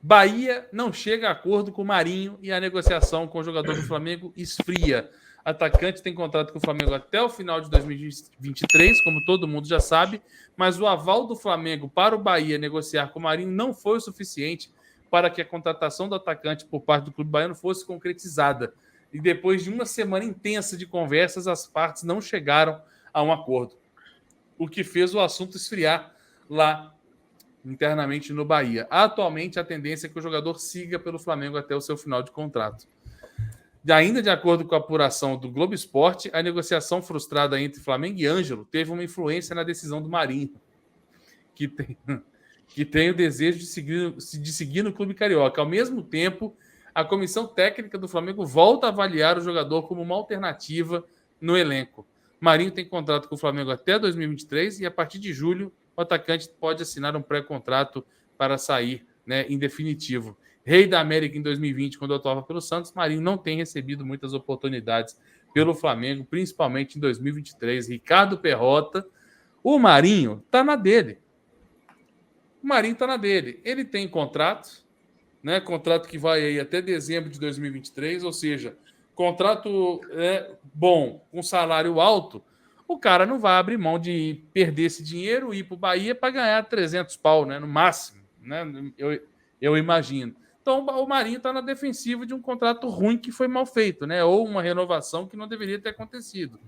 Bahia não chega a acordo com o Marinho e a negociação com o jogador do Flamengo esfria. Atacante tem contrato com o Flamengo até o final de 2023, como todo mundo já sabe, mas o aval do Flamengo para o Bahia negociar com o Marinho não foi o suficiente para que a contratação do atacante por parte do clube baiano fosse concretizada. E depois de uma semana intensa de conversas, as partes não chegaram a um acordo, o que fez o assunto esfriar lá internamente no Bahia. Atualmente, a tendência é que o jogador siga pelo Flamengo até o seu final de contrato. Ainda de acordo com a apuração do Globo Esporte, a negociação frustrada entre Flamengo e Ângelo teve uma influência na decisão do Marinho, que tem o desejo de seguir no clube carioca. Ao mesmo tempo, a comissão técnica do Flamengo volta a avaliar o jogador como uma alternativa no elenco. Marinho tem contrato com o Flamengo até 2023 e a partir de julho o atacante pode assinar um pré-contrato para sair, né, em definitivo. Rei da América em 2020, quando atuava pelo Santos, Marinho não tem recebido muitas oportunidades pelo Flamengo, principalmente em 2023. Ricardo Perrota, o Marinho tá na dele. O Marinho tá na dele. Ele tem contrato, né? Contrato que vai aí até dezembro de 2023, ou seja, contrato bom, com salário alto, o cara não vai abrir mão de perder esse dinheiro e ir para o Bahia para ganhar 300 pau, né? No máximo, né? Eu imagino. Então o Marinho está na defensiva de um contrato ruim que foi mal feito, né? Ou uma renovação que não deveria ter acontecido.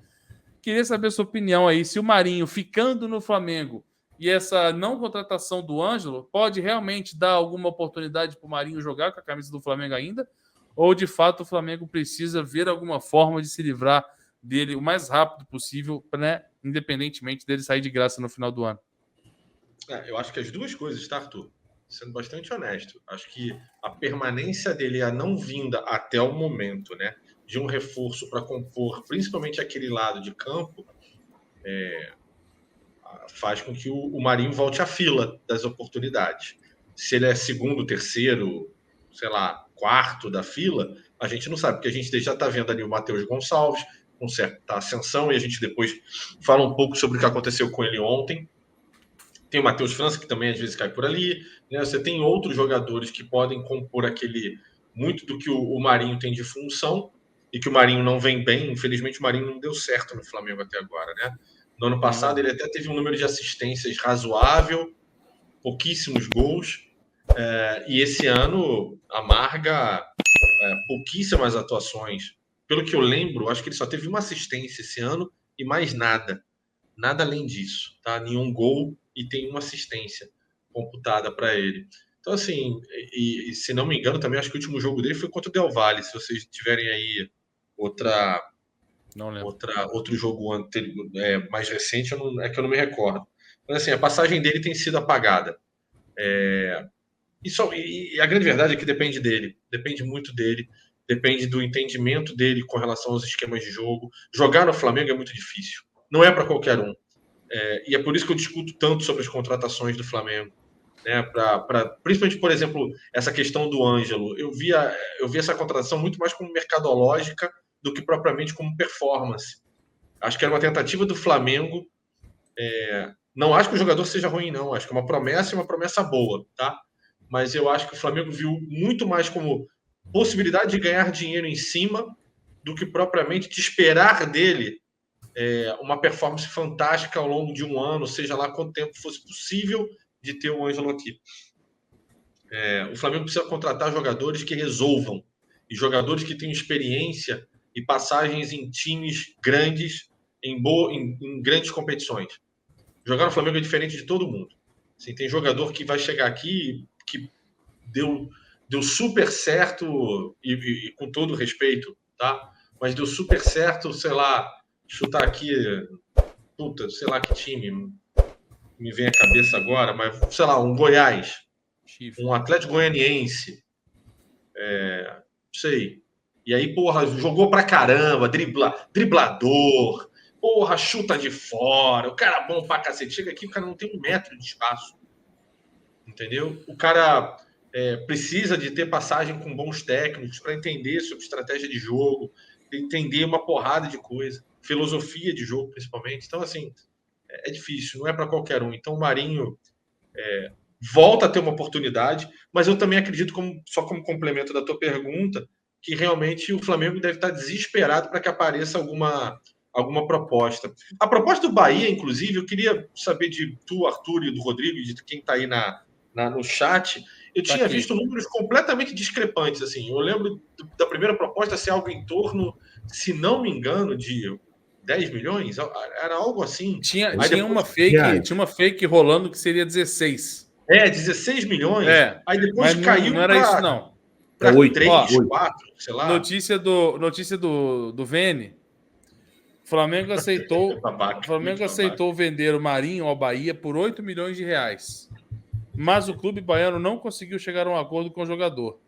Queria saber a sua opinião aí, se o Marinho ficando no Flamengo e essa não contratação do Ângelo pode realmente dar alguma oportunidade para o Marinho jogar com a camisa do Flamengo ainda? Ou, de fato, o Flamengo precisa ver alguma forma de se livrar dele o mais rápido possível, né? Independentemente dele sair de graça no final do ano? Eu acho que as duas coisas, tá, Arthur? Sendo bastante honesto. Acho que a permanência dele, a não vinda até o momento, né, de um reforço para compor, principalmente aquele lado de campo, faz com que o Marinho volte à fila das oportunidades. Se ele é segundo, terceiro, sei lá, quarto da fila, a gente não sabe, porque a gente já está vendo ali o Matheus Gonçalves com certa ascensão, e a gente depois fala um pouco sobre o que aconteceu com ele ontem. Tem o Matheus França, que também às vezes cai por ali. Né? Você tem outros jogadores que podem compor aquele muito do que o Marinho tem de função, e que o Marinho não vem bem. Infelizmente, o Marinho não deu certo no Flamengo até agora, né? No ano passado, ele até teve um número de assistências razoável, pouquíssimos gols. E esse ano amarga pouquíssimas atuações. Pelo que eu lembro, acho que ele só teve uma assistência esse ano e mais nada. Nada além disso, tá? Nenhum gol e tem uma assistência computada para ele. Então, assim, e se não me engano, também acho que o último jogo dele foi contra o Del Valle. Se vocês tiverem aí outro jogo mais recente, que eu não me recordo. Mas, assim, a passagem dele tem sido apagada. E a grande verdade é que depende dele, depende muito dele, depende do entendimento dele com relação aos esquemas de jogo. Jogar no Flamengo é muito difícil, não é para qualquer um. E é por isso que eu discuto tanto sobre as contratações do Flamengo. Né, principalmente, por exemplo, essa questão do Ângelo. Eu vi essa contratação muito mais como mercadológica do que propriamente como performance. Acho que era uma tentativa do Flamengo. Não acho que o jogador seja ruim, não. Acho que é uma promessa e uma promessa boa, tá? Mas eu acho que o Flamengo viu muito mais como possibilidade de ganhar dinheiro em cima do que propriamente de esperar dele uma performance fantástica ao longo de um ano, seja lá quanto tempo fosse possível de ter o Ângelo aqui. O Flamengo precisa contratar jogadores que resolvam, e jogadores que tenham experiência e passagens em times grandes, em grandes competições. Jogar no Flamengo é diferente de todo mundo. Assim, tem jogador que vai chegar aqui que deu super certo, e com todo respeito, tá? Mas deu super certo, sei lá, chutar aqui, sei lá que time me vem à cabeça agora, mas sei lá, um Goiás, um Atlético Goianiense, não sei. E aí, porra, jogou pra caramba, driblador, porra, chuta de fora, o cara bom pra cacete. Chega aqui, o cara não tem 1 metro de espaço. Entendeu? O cara precisa de ter passagem com bons técnicos para entender sobre estratégia de jogo, entender uma porrada de coisa, filosofia de jogo, principalmente. Então, assim, é difícil, não é para qualquer um. Então, o Marinho volta a ter uma oportunidade, mas eu também acredito, só como complemento da tua pergunta, que realmente o Flamengo deve estar desesperado para que apareça alguma proposta. A proposta do Bahia, inclusive, eu queria saber de tu, Arthur, e do Rodrigo, e de quem está aí no chat. Eu Tá tinha aqui. visto números completamente discrepantes. Assim. Eu lembro da primeira proposta ser algo em torno, se não me engano, de 10 milhões, era algo assim. Tinha, Aí tinha uma depois, fake, tinha uma fake rolando que seria 16. 16 milhões. É, Aí mas depois não caiu era isso, para não. É 8. 3, 8. 4, sei lá. Notícia do Vene. O Flamengo aceitou, Babaca, muito babaca. vender o Marinho ao Bahia por 8 milhões de reais. Mas o clube baiano não conseguiu chegar a um acordo com o jogador.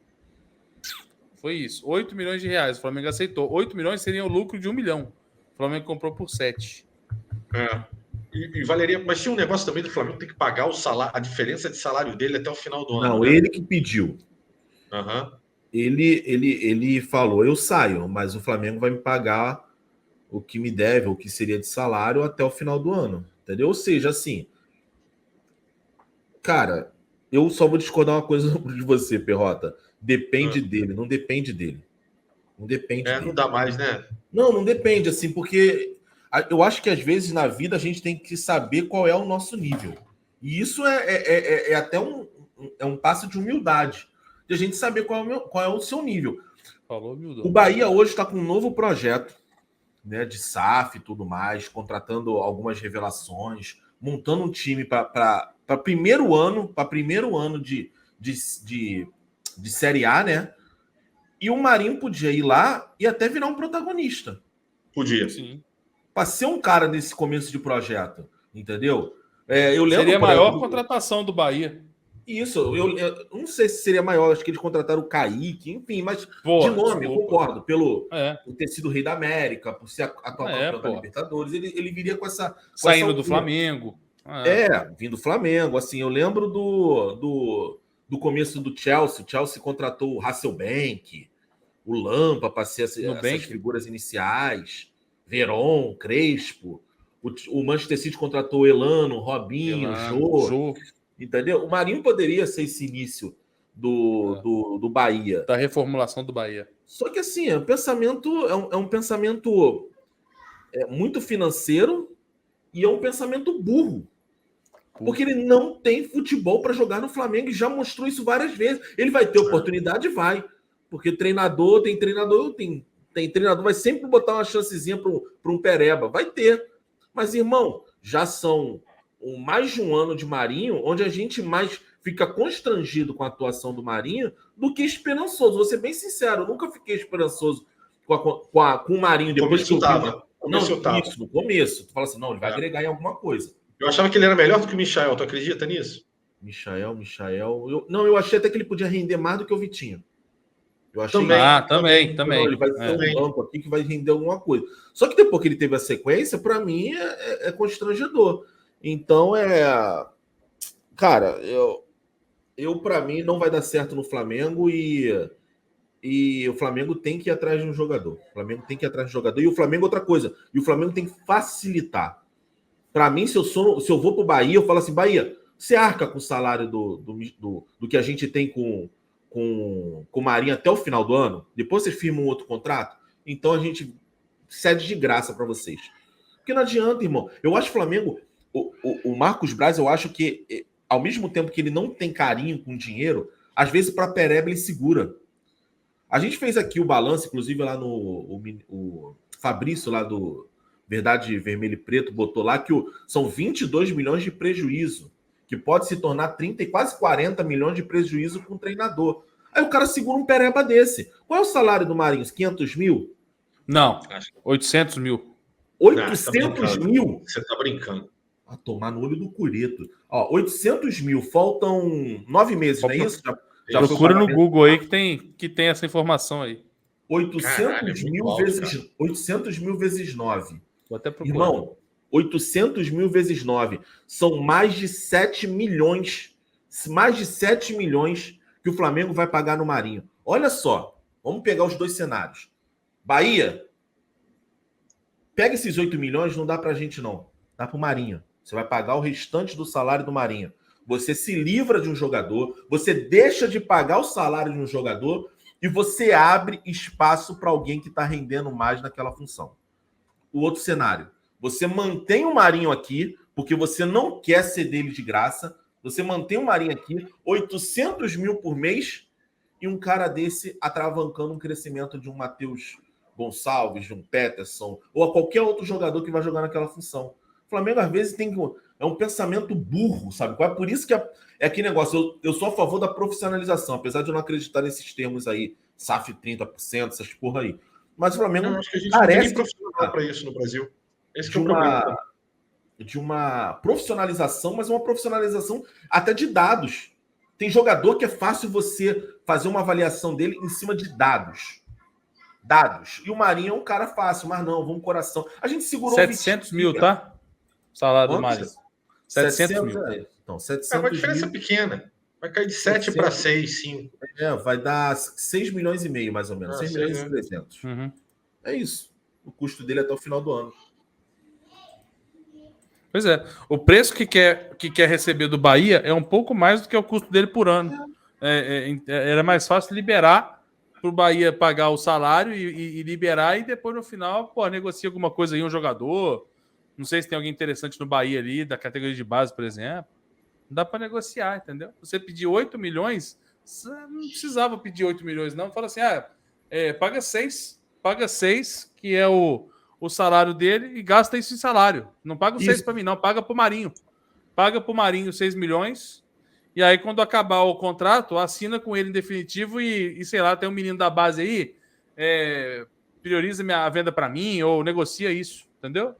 Foi isso. 8 milhões de reais. O Flamengo aceitou. 8 milhões seria o lucro de 1 milhão. O Flamengo comprou por 7. É. E valeria, mas tinha um negócio também do Flamengo tem que pagar o salário, a diferença de salário dele até o final do ano. Não, né? ele que pediu. Uhum. Ele falou, eu saio, mas o Flamengo vai me pagar o que me deve, o que seria de salário até o final do ano. Entendeu? Ou seja, assim, cara, eu só vou discordar uma coisa de você, Perrota. Depende dele, não depende dele. Não depende dele. Não dá mais, né? Não depende, assim, porque eu acho que às vezes na vida a gente tem que saber qual é o nosso nível. E isso é até um passo de humildade, de a gente saber qual é o seu nível. Falou, humildão. O Bahia hoje está com um novo projeto, né, de SAF e tudo mais, contratando algumas revelações, montando um time para primeiro ano de Série A, né? E o Marinho podia ir lá e até virar um protagonista. Podia. Sim. Para ser um cara nesse começo de projeto, entendeu? Eu lembro, seria a maior contratação do Bahia. Isso, eu não sei se seria maior, acho que eles contrataram o Kaique, enfim, mas Porra, de nome, eu concordo, por ter sido rei da América, por ser atual campeão da Libertadores, ele viria com essa... Saindo do Flamengo. Vindo do Flamengo, assim, eu lembro do começo do Chelsea, o Chelsea contratou o Hasselbank, o Lampa para ser essas figuras iniciais, Veron, Crespo, o Manchester City contratou o Elano, Robinho, Jô. Entendeu? O Marinho poderia ser esse início do Bahia. Da reformulação do Bahia. Só que assim, é um pensamento muito financeiro e é um pensamento burro. Porque ele não tem futebol para jogar no Flamengo e já mostrou isso várias vezes. Ele vai ter oportunidade? Vai. Porque tem treinador, vai sempre botar uma chancezinha para um pereba. Vai ter. Mas, irmão, já são mais de um ano de Marinho, onde a gente mais fica constrangido com a atuação do Marinho do que esperançoso. Vou ser bem sincero, eu nunca fiquei esperançoso com o Marinho. Depois que eu vi isso, no começo. Tu fala assim, não, ele vai agregar em alguma coisa. Eu achava que ele era melhor do que o Michael, tu acredita nisso? Michael. Eu achei até que ele podia render mais do que o Vitinho. Eu achei também. Ele vai ter um banco aqui que vai render alguma coisa. Só que depois que ele teve a sequência, para mim é constrangedor. Então cara, eu para mim não vai dar certo no Flamengo e o Flamengo tem que ir atrás de um jogador. E o Flamengo outra coisa. E o Flamengo tem que facilitar. Para mim, se eu vou para o Bahia, eu falo assim, Bahia, você arca com o salário do que a gente tem com o Marinho até o final do ano? Depois vocês firmam um outro contrato? Então a gente cede de graça para vocês. Porque não adianta, irmão. Eu acho que o Flamengo, o Marcos Braz, eu acho que, ao mesmo tempo que ele não tem carinho com dinheiro, às vezes para Pereba ele segura. A gente fez aqui o balanço, inclusive lá o Fabrício, lá do Verdade Vermelho e Preto, botou lá que são 22 milhões de prejuízo, que pode se tornar 30 e quase 40 milhões de prejuízo com o treinador. Aí o cara segura um pereba desse. Qual é o salário do Marinho? 500 mil? Não, 800 mil. 800 mil? Você tá brincando. A tomar no olho do cureto. 800 mil, faltam 9 meses, não é isso? Já procura no Google aí que tem essa informação aí. 800 mil vezes 9. Vou até procurar. Irmão, 800 mil vezes 9 são mais de 7 milhões. Mais de 7 milhões que o Flamengo vai pagar no Marinho. Olha só, vamos pegar os dois cenários. Bahia, pega esses 8 milhões, não dá pra gente não. Dá pro Marinho. Você vai pagar o restante do salário do Marinho. Você se livra de um jogador, você deixa de pagar o salário de um jogador e você abre espaço para alguém que está rendendo mais naquela função. O outro cenário, você mantém o Marinho aqui, porque você não quer ceder ele de graça, você mantém o Marinho aqui, 800 mil por mês, e um cara desse atravancando um crescimento de um Matheus Gonçalves, de um Peterson, ou a qualquer outro jogador que vai jogar naquela função. O Flamengo, às vezes, é um pensamento burro, sabe? É por isso que é aquele negócio. Eu sou a favor da profissionalização, apesar de eu não acreditar nesses termos aí, SAF 30%, essas porra aí. Mas o Flamengo Eu acho que a gente parece não tem profissional para isso no Brasil. Esse que é o problema. De uma profissionalização, mas uma profissionalização até de dados. Tem jogador que é fácil você fazer uma avaliação dele em cima de dados. Dados. E o Marinho é um cara fácil, mas não, vamos coração. A gente segurou 700 mil, tá? Salário do Quanto? Marinho. 700 mil. Então, 700 É uma diferença mil. pequena. Vai cair de 7 para 6, 5. Vai dar 6 milhões e meio, mais ou menos. 6 milhões e 300. Uhum. É isso. O custo dele até o final do ano. Pois é. O preço que quer receber do Bahia é um pouco mais do que o custo dele por ano. Era mais fácil liberar para o Bahia pagar o salário e liberar, e depois no final, negocia alguma coisa aí, um jogador. Não sei se tem alguém interessante no Bahia ali, da categoria de base, por exemplo. Não dá para negociar, entendeu? Você pedir 8 milhões, você não precisava pedir 8 milhões, não. Fala assim, paga 6. Paga 6, que é o salário dele, e gasta isso em salário. Não paga os 6 para mim, não. Paga para o Marinho. Paga para o Marinho 6 milhões, e aí quando acabar o contrato, assina com ele em definitivo e sei lá, tem um menino da base aí, prioriza a venda para mim, ou negocia isso, entendeu?